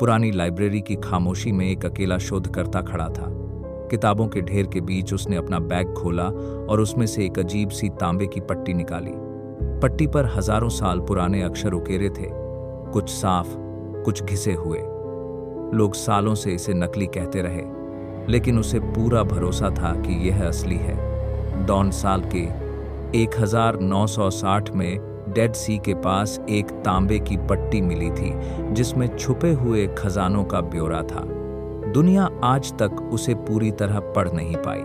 पुरानी लाइब्रेरी की खामोशी में एक अकेला शोधकर्ता खड़ा था। किताबों के ढेर के बीच उसने अपना बैग खोला और उसमें से एक अजीब सी तांबे की पट्टी निकाली। पट्टी पर हजारों साल पुराने अक्षर उकेरे थे, कुछ साफ, कुछ घिसे हुए। लोग सालों से इसे नकली कहते रहे, लेकिन उसे पूरा भरोसा था कि यह असली है। डॉन साल के 1960 में डेड सी के पास एक तांबे की पट्टी मिली थी जिसमें छुपे हुए खजानों का ब्यौरा था। दुनिया आज तक उसे पूरी तरह पढ़ नहीं पाई,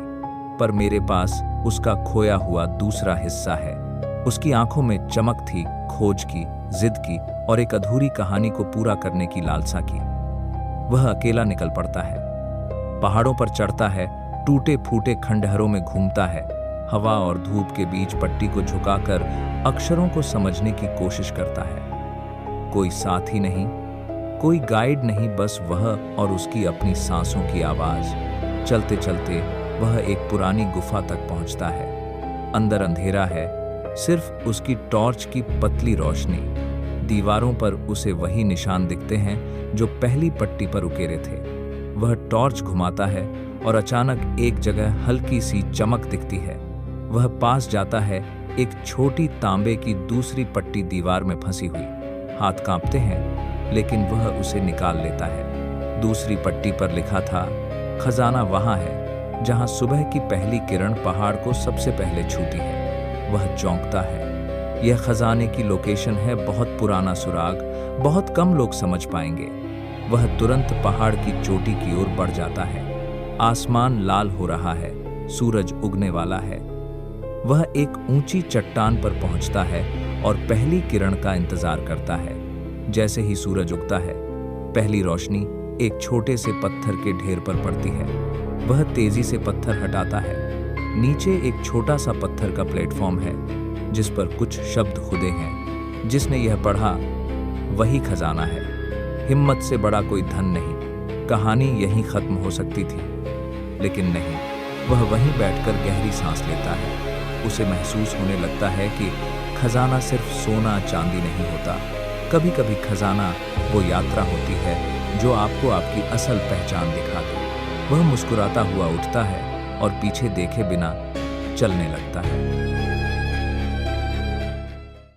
पर मेरे पास उसका खोया हुआ दूसरा हिस्सा है। उसकी आंखों में चमक थी, खोज की, जिद की और एक अधूरी कहानी को पूरा करने की लालसा की। वह अकेला निकल पड़ता है, पहाड़ों पर चढ़ता है, टूटे फूटे खंडहरों में घूमता है, हवा और धूप के बीच पट्टी को झुकाकर अक्षरों को समझने की कोशिश करता है। कोई साथी नहीं, कोई गाइड नहीं, बस वह और उसकी अपनी सांसों की आवाज। चलते चलते वह एक पुरानी गुफा तक पहुंचता है। अंदर अंधेरा है, सिर्फ उसकी टॉर्च की पतली रोशनी। दीवारों पर उसे वही निशान दिखते हैं जो पहली पट्टी पर उकेरे थे। वह टॉर्च घुमाता है और अचानक एक जगह हल्की सी चमक दिखती है। वह पास जाता है, एक छोटी तांबे की दूसरी पट्टी दीवार में फंसी हुई। हाथ कांपते हैं, लेकिन वह उसे निकाल लेता है। दूसरी पट्टी पर लिखा था, खजाना वहां है जहां सुबह की पहली किरण पहाड़ को सबसे पहले छूती है। वह चौंकता है। यह खजाने की लोकेशन है बहुत पुराना सुराग, बहुत कम लोग समझ पाएंगे। वह तुरंत पहाड़ की चोटी की ओर बढ़ जाता है। आसमान लाल हो रहा है, सूरज उगने वाला है। वह एक ऊंची चट्टान पर पहुंचता है और पहली किरण का इंतजार करता है। जैसे ही सूरज उगता है, पहली रोशनी एक छोटे से पत्थर के ढेर पर पड़ती है। वह तेजी से पत्थर हटाता है। नीचे एक छोटा सा पत्थर का प्लेटफॉर्म है जिस पर कुछ शब्द खुदे हैं। जिसने यह पढ़ा, वही खजाना है। हिम्मत से बड़ा कोई धन नहीं। कहानी यहीं खत्म हो सकती थी, लेकिन नहीं। वह वहीं बैठकर गहरी सांस लेता है। उसे महसूस होने लगता है कि खजाना सिर्फ सोना चांदी नहीं होता। कभी कभी खजाना वो यात्रा होती है जो आपको आपकी असल पहचान दिखा दे। वह मुस्कुराता हुआ उठता है और पीछे देखे बिना चलने लगता है।